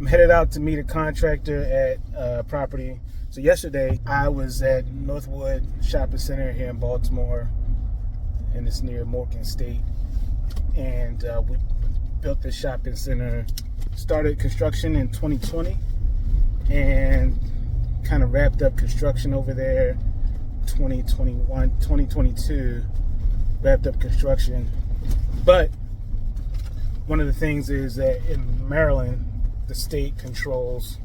I'm headed out to meet a contractor at property. So yesterday I was at Northwood Shopping Center here in Baltimore, and it's near Morgan State. And we built this shopping center, started construction in 2020, and kind of wrapped up construction over there 2021, 2022, wrapped up construction. But one of the things is that in Maryland, the state controls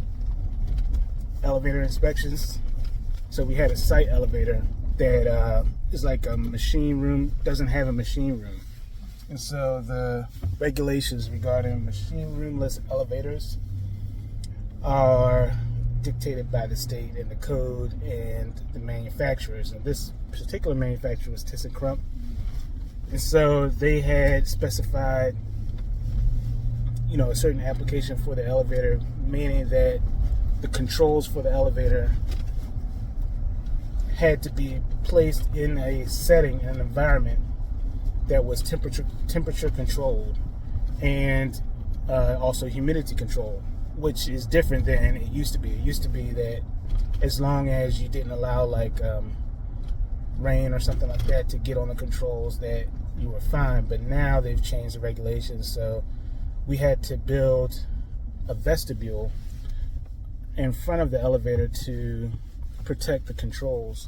elevator inspections. So we had a site elevator that is like a machine room, doesn't have a machine room. And so the regulations regarding machine roomless elevators are dictated by the state and the code and the manufacturers. And this particular manufacturer was ThyssenKrupp. And so they had specified, a certain application for the elevator, meaning that the controls for the elevator had to be placed in a setting, an environment that was temperature controlled and also humidity controlled, which is different than it used to be. It used to be that as long as you didn't allow rain or something like that to get on the controls, that you were fine. But now they've changed the regulations, so we had to build a vestibule in front of the elevator to protect the controls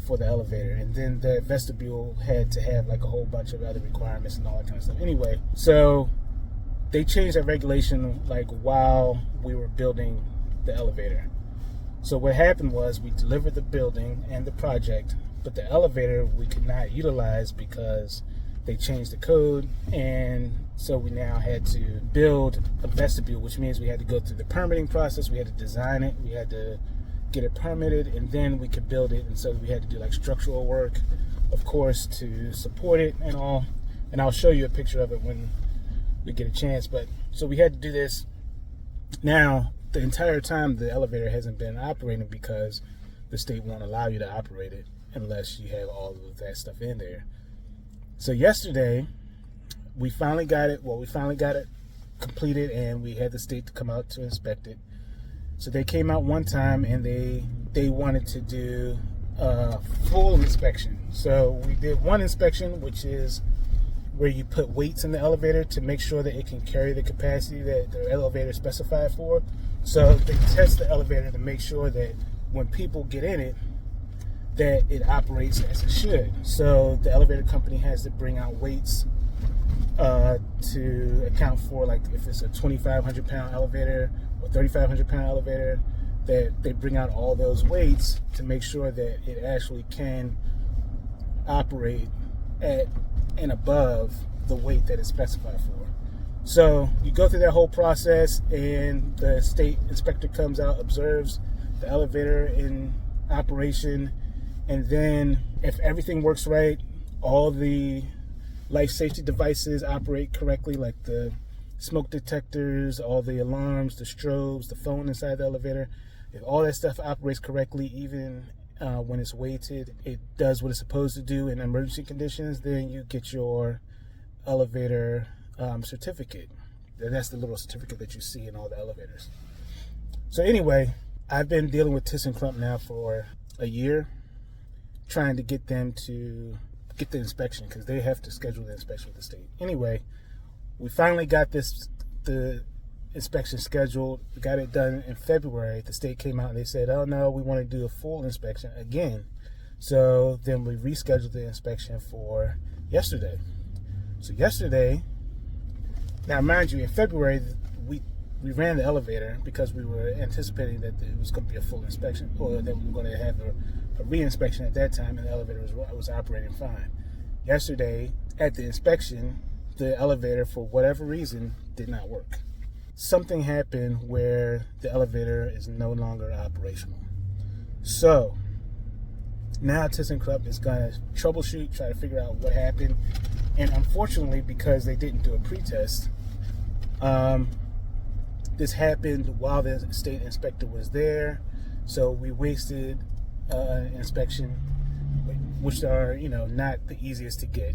for the elevator. And then the vestibule had to have a whole bunch of other requirements and all that kind of stuff. Anyway, so they changed that regulation while we were building the elevator. So what happened was we delivered the building and the project, but the elevator we could not utilize because they changed the code. And so we now had to build a vestibule, which means we had to go through the permitting process. We had to design it. We had to get it permitted, and then we could build it. And so we had to do structural work, of course, to support it and all. And I'll show you a picture of it when we get a chance. But so we had to do this. Now, the entire time the elevator hasn't been operating because the state won't allow you to operate it unless you have all of that stuff in there. So yesterday, we finally got it completed, and we had the state to come out to inspect it. So they came out one time, and they wanted to do a full inspection. So we did one inspection, which is where you put weights in the elevator to make sure that it can carry the capacity that the elevator is specified for. So they test the elevator to make sure that when people get in it, that it operates as it should. So the elevator company has to bring out weights to account for, if it's a 2,500 pound elevator or 3,500 pound elevator, that they bring out all those weights to make sure that it actually can operate at and above the weight that it's specified for. So you go through that whole process, and the state inspector comes out, observes the elevator in operation, and then if everything works right, all the life safety devices operate correctly, like the smoke detectors, all the alarms, the strobes, the phone inside the elevator. If all that stuff operates correctly, even when it's weighted, it does what it's supposed to do in emergency conditions, then you get your elevator certificate. That's the little certificate that you see in all the elevators. So anyway, I've been dealing with ThyssenKrupp now for a year, trying to get them to get the inspection because they have to schedule the inspection with the state. Anyway, we finally got the inspection scheduled. We got it done in February. The state came out and they said, oh no, we want to do a full inspection again. So then we rescheduled the inspection for yesterday. So yesterday, now mind you, in February, we ran the elevator because we were anticipating that it was going to be a full inspection, or that we were going to have a re-inspection at that time, and the elevator was operating fine. Yesterday, at the inspection, the elevator, for whatever reason, did not work. Something happened where the elevator is no longer operational. So now ThyssenKrupp is going to troubleshoot, try to figure out what happened. And unfortunately, because they didn't do a pretest, this happened while the state inspector was there. So we wasted inspection, which are, not the easiest to get.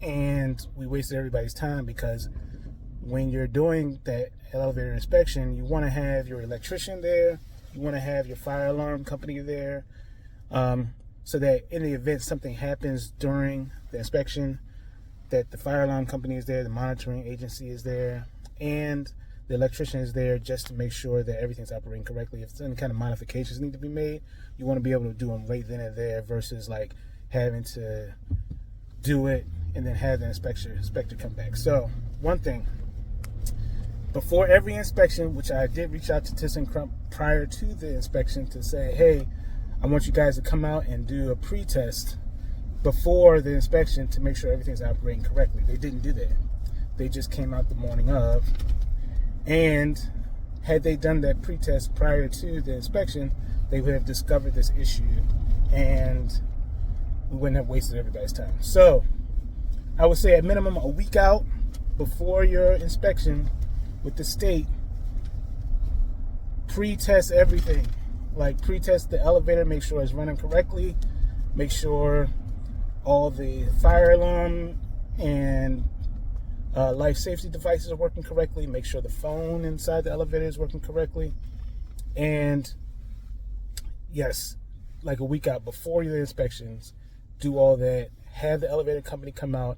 And we wasted everybody's time because when you're doing that elevator inspection, you want to have your electrician there, you want to have your fire alarm company there, so that in the event something happens during the inspection, that the fire alarm company is there, the monitoring agency is there, and the electrician is there just to make sure that everything's operating correctly. If any kind of modifications need to be made, you want to be able to do them right then and there versus like having to do it and then have the inspector come back. So one thing, before every inspection, which I did reach out to ThyssenKrupp prior to the inspection to say, hey, I want you guys to come out and do a pre-test before the inspection to make sure everything's operating correctly. They didn't do that. They just came out the morning of, and had they done that pre-test prior to the inspection, they would have discovered this issue and we wouldn't have wasted everybody's time. So I would say at minimum a week out before your inspection with the state, pre-test everything. Like pre-test the elevator, make sure it's running correctly, make sure all the fire alarm and life safety devices are working correctly, make sure the phone inside the elevator is working correctly, and yes, like a week out before your inspections, do all that, have the elevator company come out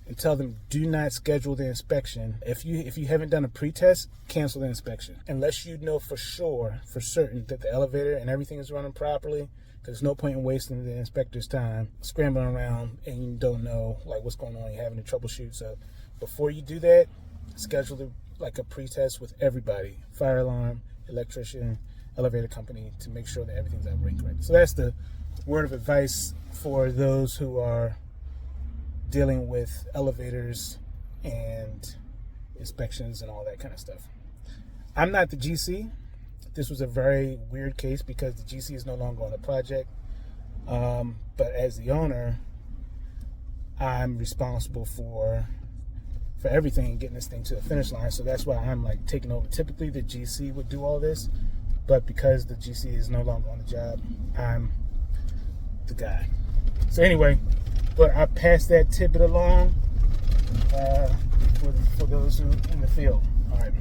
and tell them, do not schedule the inspection. If you haven't done a pre-test, cancel the inspection. Unless you know for sure, for certain, that the elevator and everything is running properly, because there's no point in wasting the inspector's time scrambling around and you don't know like what's going on, you're having to troubleshoot. So before you do that, schedule like a pre-test with everybody, fire alarm, electrician, elevator company, to make sure that everything's operating correctly. So that's the word of advice for those who are dealing with elevators and inspections and all that kind of stuff. I'm not the GC. This was a very weird case because the GC is no longer on the project. But as the owner, I'm responsible for everything and getting this thing to the finish line. So that's why I'm like taking over. Typically the GC would do all this, but because the GC is no longer on the job, I'm the guy. So anyway, but I pass that tidbit along for those who in the field. All right.